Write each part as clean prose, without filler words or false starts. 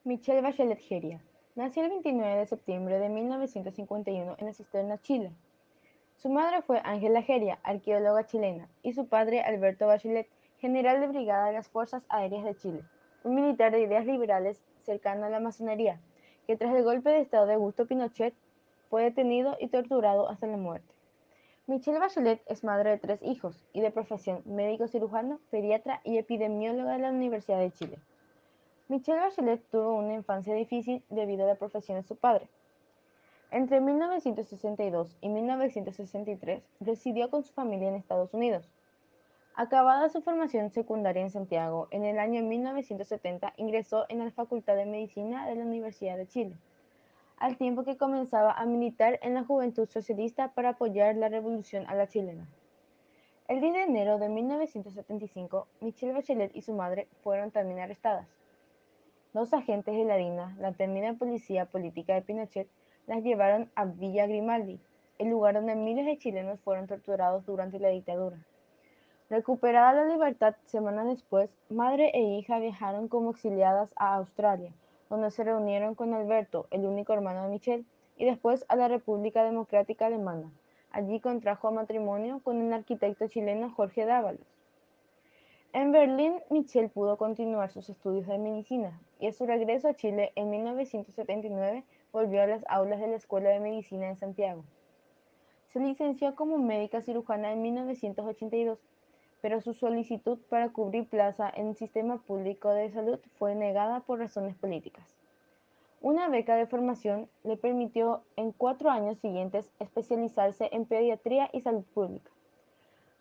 Michelle Bachelet Geria nació el 29 de septiembre de 1951 en la Cisterna, Chile. Su madre fue Ángela Geria, arqueóloga chilena, y su padre Alberto Bachelet, general de brigada de las Fuerzas Aéreas de Chile, un militar de ideas liberales cercano a la masonería, que tras el golpe de Estado de Augusto Pinochet fue detenido y torturado hasta la muerte. Michelle Bachelet es madre de 3 hijos y de profesión médico cirujano, pediatra y epidemióloga de la Universidad de Chile. Michelle Bachelet tuvo una infancia difícil debido a la profesión de su padre. Entre 1962 y 1963 residió con su familia en Estados Unidos. Acabada su formación secundaria en Santiago, en el año 1970 ingresó en la Facultad de Medicina de la Universidad de Chile, al tiempo que comenzaba a militar en la Juventud Socialista para apoyar la revolución a la chilena. El 10 de enero de 1975, Michelle Bachelet y su madre fueron también arrestadas. 2 agentes de la DINA, la temida policía política de Pinochet, las llevaron a Villa Grimaldi, el lugar donde miles de chilenos fueron torturados durante la dictadura. Recuperada la libertad semanas después, madre e hija viajaron como exiliadas a Australia, donde se reunieron con Alberto, el único hermano de Michelle, y después a la República Democrática Alemana. Allí contrajo matrimonio con el arquitecto chileno Jorge Dávalos. En Berlín, Michelle pudo continuar sus estudios de medicina y a su regreso a Chile en 1979 volvió a las aulas de la Escuela de Medicina de Santiago. Se licenció como médica cirujana en 1982, pero su solicitud para cubrir plaza en el sistema público de salud fue negada por razones políticas. Una beca de formación le permitió en 4 años siguientes especializarse en pediatría y salud pública.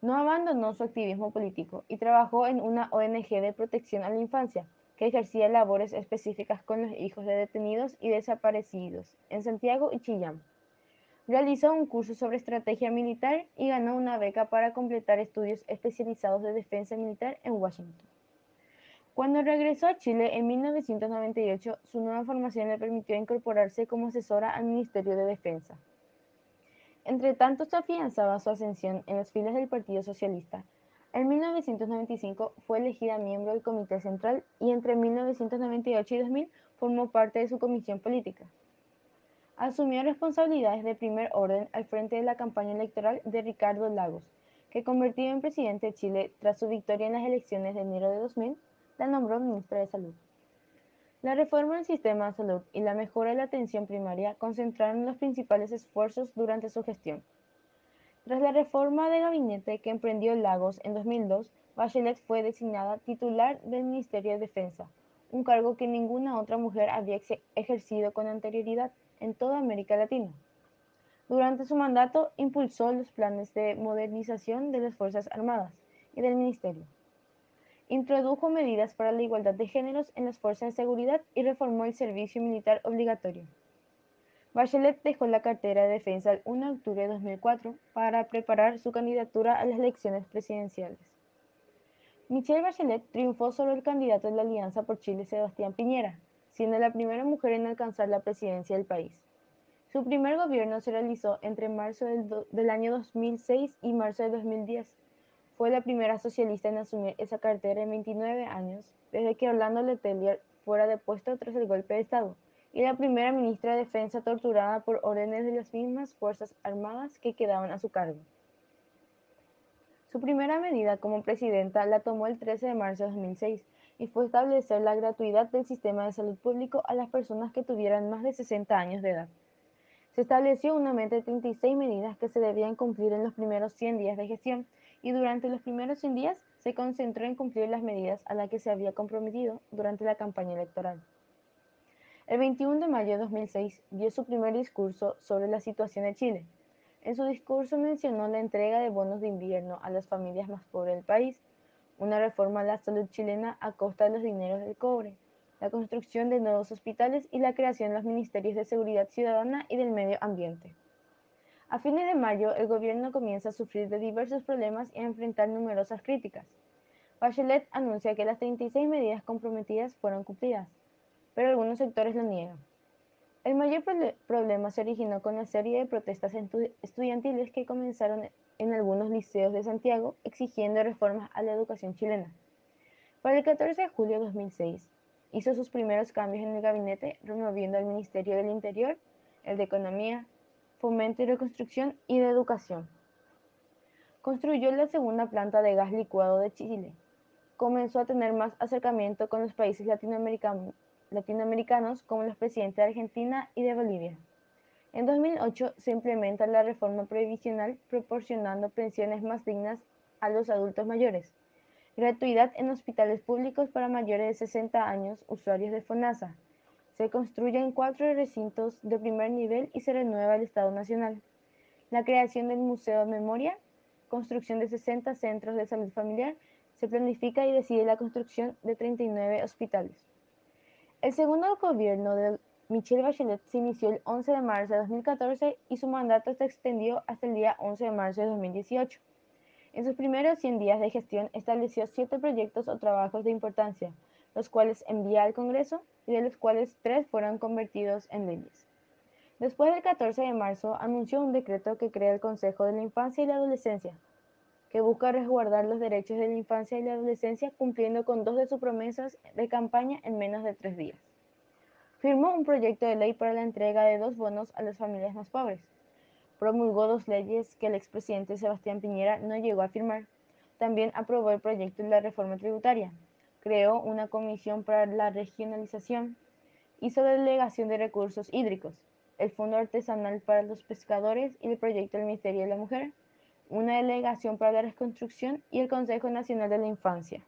No abandonó su activismo político y trabajó en una ONG de protección a la infancia, que ejercía labores específicas con los hijos de detenidos y desaparecidos en Santiago y Chillán. Realizó un curso sobre estrategia militar y ganó una beca para completar estudios especializados de defensa militar en Washington. Cuando regresó a Chile en 1998, su nueva formación le permitió incorporarse como asesora al Ministerio de Defensa. Entre tanto se afianzaba su ascensión en las filas del Partido Socialista. En 1995 fue elegida miembro del Comité Central y entre 1998 y 2000 formó parte de su comisión política. Asumió responsabilidades de primer orden al frente de la campaña electoral de Ricardo Lagos, que convertido en presidente de Chile tras su victoria en las elecciones de enero de 2000, la nombró ministra de Salud. La reforma del sistema de salud y la mejora de la atención primaria concentraron los principales esfuerzos durante su gestión. Tras la reforma de gabinete que emprendió Lagos en 2002, Bachelet fue designada titular del Ministerio de Defensa, un cargo que ninguna otra mujer había ejercido con anterioridad en toda América Latina. Durante su mandato impulsó los planes de modernización de las Fuerzas Armadas y del Ministerio. Introdujo medidas para la igualdad de géneros en las fuerzas de seguridad y reformó el servicio militar obligatorio. Bachelet dejó la cartera de defensa el 1 de octubre de 2004 para preparar su candidatura a las elecciones presidenciales. Michelle Bachelet triunfó sobre el candidato de la Alianza por Chile, Sebastián Piñera, siendo la primera mujer en alcanzar la presidencia del país. Su primer gobierno se realizó entre marzo del año 2006 y marzo de 2010. Fue la primera socialista en asumir esa cartera en 29 años, desde que Orlando Letelier fuera depuesto tras el golpe de Estado, y la primera ministra de Defensa torturada por órdenes de las mismas Fuerzas Armadas que quedaban a su cargo. Su primera medida como presidenta la tomó el 13 de marzo de 2006 y fue establecer la gratuidad del sistema de salud público a las personas que tuvieran más de 60 años de edad. Se estableció una meta de 36 medidas que se debían cumplir en los primeros 100 días de gestión y durante los primeros 100 días se concentró en cumplir las medidas a las que se había comprometido durante la campaña electoral. El 21 de mayo de 2006 dio su primer discurso sobre la situación de Chile. En su discurso mencionó la entrega de bonos de invierno a las familias más pobres del país, una reforma a la salud chilena a costa de los dineros del cobre, la construcción de nuevos hospitales y la creación de los ministerios de Seguridad Ciudadana y del Medio Ambiente. A fines de mayo, el gobierno comienza a sufrir de diversos problemas y a enfrentar numerosas críticas. Bachelet anuncia que las 36 medidas comprometidas fueron cumplidas, pero algunos sectores lo niegan. El mayor problema se originó con la serie de protestas estudiantiles que comenzaron en algunos liceos de Santiago exigiendo reformas a la educación chilena. Para el 14 de julio de 2006, Hizo sus primeros cambios en el gabinete, removiendo el Ministerio del Interior, el de Economía, Fomento y Reconstrucción y de Educación. Construyó la segunda planta de gas licuado de Chile. Comenzó a tener más acercamiento con los países latinoamericanos como los presidentes de Argentina y de Bolivia. En 2008 se implementa la reforma previsional proporcionando pensiones más dignas a los adultos mayores, gratuidad en hospitales públicos para mayores de 60 años usuarios de FONASA. Se construyen 4 recintos de primer nivel y se renueva el Estado Nacional. La creación del Museo de Memoria, construcción de 60 centros de salud familiar, se planifica y decide la construcción de 39 hospitales. El segundo gobierno de Michelle Bachelet se inició el 11 de marzo de 2014 y su mandato se extendió hasta el día 11 de marzo de 2018. En sus primeros 100 días de gestión estableció 7 proyectos o trabajos de importancia, los cuales envía al Congreso y de los cuales 3 fueron convertidos en leyes. Después del 14 de marzo anunció un decreto que crea el Consejo de la Infancia y la Adolescencia, que busca resguardar los derechos de la infancia y la adolescencia cumpliendo con 2 de sus promesas de campaña en menos de 3 días. Firmó un proyecto de ley para la entrega de 2 bonos a las familias más pobres. Promulgó 2 leyes que el expresidente Sebastián Piñera no llegó a firmar. También aprobó el proyecto de la reforma tributaria. Creó una comisión para la regionalización. Hizo delegación de recursos hídricos, el Fondo Artesanal para los Pescadores y el proyecto del Ministerio de la Mujer, una delegación para la reconstrucción y el Consejo Nacional de la Infancia.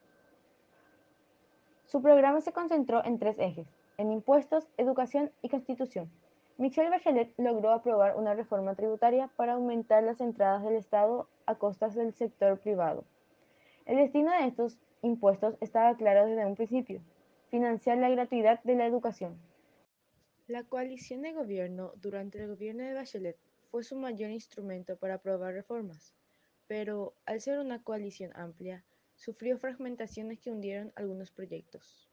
Su programa se concentró en 3 ejes: en impuestos, educación y constitución. Michelle Bachelet logró aprobar una reforma tributaria para aumentar las entradas del Estado a costas del sector privado. El destino de estos impuestos estaba claro desde un principio: financiar la gratuidad de la educación. La coalición de gobierno durante el gobierno de Bachelet fue su mayor instrumento para aprobar reformas, pero al ser una coalición amplia, sufrió fragmentaciones que hundieron algunos proyectos.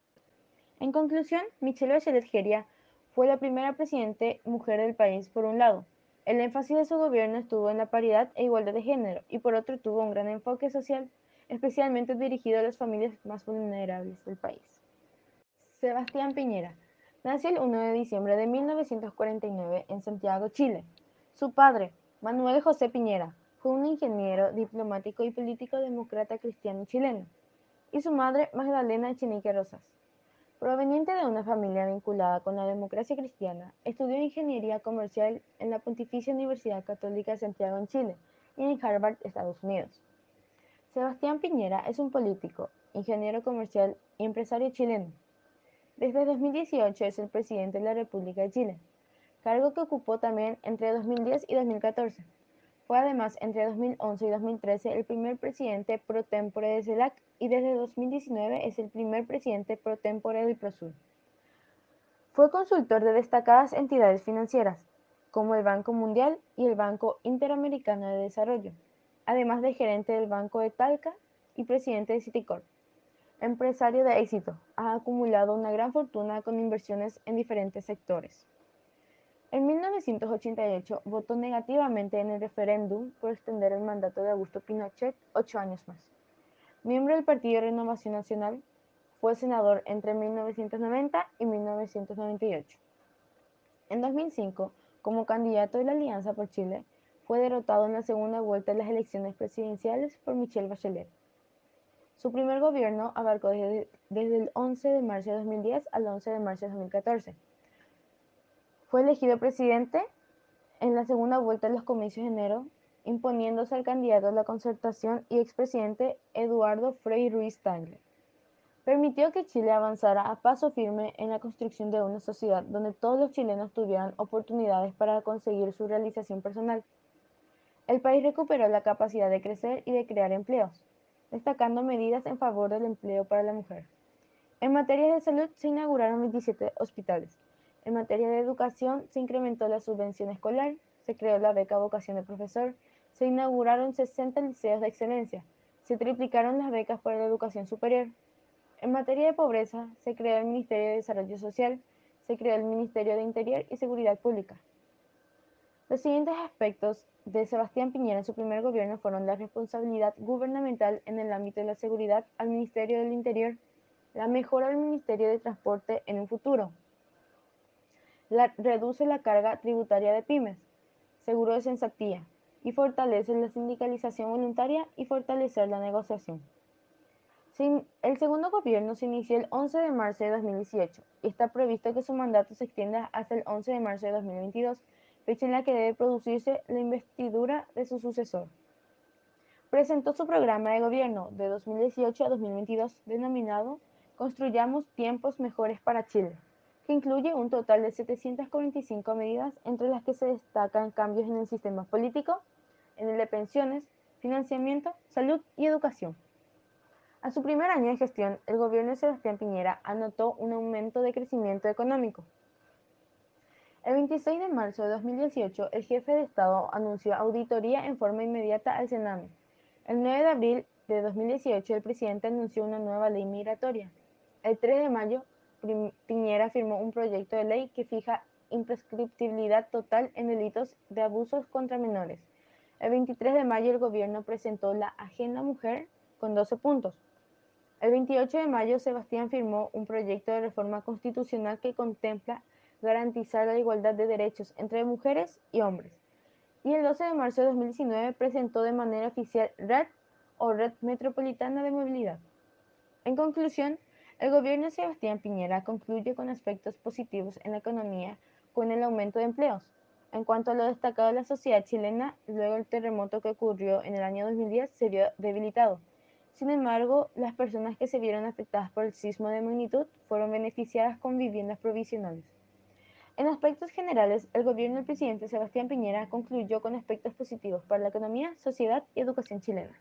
En conclusión, Michelle Bachelet Geria fue la primera presidente mujer del país por un lado. El énfasis de su gobierno estuvo en la paridad e igualdad de género y por otro tuvo un gran enfoque social, especialmente dirigido a las familias más vulnerables del país. Sebastián Piñera nació el 1 de diciembre de 1949 en Santiago, Chile. Su padre, Manuel José Piñera, fue un ingeniero, diplomático y político demócrata cristiano chileno, y su madre, Magdalena Echenique Rosas. Proveniente de una familia vinculada con la democracia cristiana, estudió ingeniería comercial en la Pontificia Universidad Católica de Santiago en Chile y en Harvard, Estados Unidos. Sebastián Piñera es un político, ingeniero comercial y empresario chileno. Desde 2018 es el presidente de la República de Chile, cargo que ocupó también entre 2010 y 2014. Fue además entre 2011 y 2013 el primer presidente pro tempore de CELAC y desde 2019 es el primer presidente pro tempore del PROSUR. Fue consultor de destacadas entidades financieras, como el Banco Mundial y el Banco Interamericano de Desarrollo, además de gerente del Banco de Talca y presidente de Citicorp. Empresario de éxito, ha acumulado una gran fortuna con inversiones en diferentes sectores. En 1988 votó negativamente en el referéndum por extender el mandato de Augusto Pinochet 8 años más. Miembro del Partido Renovación Nacional, fue senador entre 1990 y 1998. En 2005, como candidato de la Alianza por Chile, fue derrotado en la segunda vuelta de las elecciones presidenciales por Michelle Bachelet. Su primer gobierno abarcó desde el 11 de marzo de 2010 al 11 de marzo de 2014. Fue elegido presidente en la segunda vuelta de los comicios de enero, imponiéndose al candidato de la Concertación y expresidente Eduardo Frei Ruiz-Tagle. Permitió que Chile avanzara a paso firme en la construcción de una sociedad donde todos los chilenos tuvieran oportunidades para conseguir su realización personal. El país recuperó la capacidad de crecer y de crear empleos, destacando medidas en favor del empleo para la mujer. En materia de salud se inauguraron 27 hospitales. En materia de educación se incrementó la subvención escolar, se creó la beca vocación de profesor, se inauguraron 60 liceos de excelencia, se triplicaron las becas para la educación superior. En materia de pobreza se creó el Ministerio de Desarrollo Social, se creó el Ministerio de Interior y Seguridad Pública. Los siguientes aspectos de Sebastián Piñera en su primer gobierno fueron la responsabilidad gubernamental en el ámbito de la seguridad al Ministerio del Interior, la mejora del Ministerio de Transporte en un futuro, reduce la carga tributaria de pymes, seguro de cesantía, y fortalece la sindicalización voluntaria y fortalecer la negociación. El segundo gobierno se inició el 11 de marzo de 2018 y está previsto que su mandato se extienda hasta el 11 de marzo de 2022, fecha en la que debe producirse la investidura de su sucesor. Presentó su programa de gobierno de 2018 a 2022 denominado Construyamos tiempos mejores para Chile, que incluye un total de 745 medidas, entre las que se destacan cambios en el sistema político, en el de pensiones, financiamiento, salud y educación. A su primer año de gestión, el gobierno de Sebastián Piñera anotó un aumento de crecimiento económico. El 26 de marzo de 2018, el jefe de Estado anunció auditoría en forma inmediata al Sename. El 9 de abril de 2018, el presidente anunció una nueva ley migratoria. El 3 de mayo, Piñera firmó un proyecto de ley que fija imprescriptibilidad total en delitos de abusos contra menores. El 23 de mayo, el gobierno presentó la Agenda Mujer con 12 puntos. El 28 de mayo, Sebastián firmó un proyecto de reforma constitucional que contempla garantizar la igualdad de derechos entre mujeres y hombres. Y el 12 de marzo de 2019 presentó de manera oficial RED o Red Metropolitana de Movilidad. En conclusión, el gobierno de Sebastián Piñera concluye con aspectos positivos en la economía con el aumento de empleos. En cuanto a lo destacado de la sociedad chilena, luego del terremoto que ocurrió en el año 2010 se vio debilitado. Sin embargo, las personas que se vieron afectadas por el sismo de magnitud fueron beneficiadas con viviendas provisionales. En aspectos generales, el gobierno del presidente Sebastián Piñera concluyó con aspectos positivos para la economía, sociedad y educación chilena.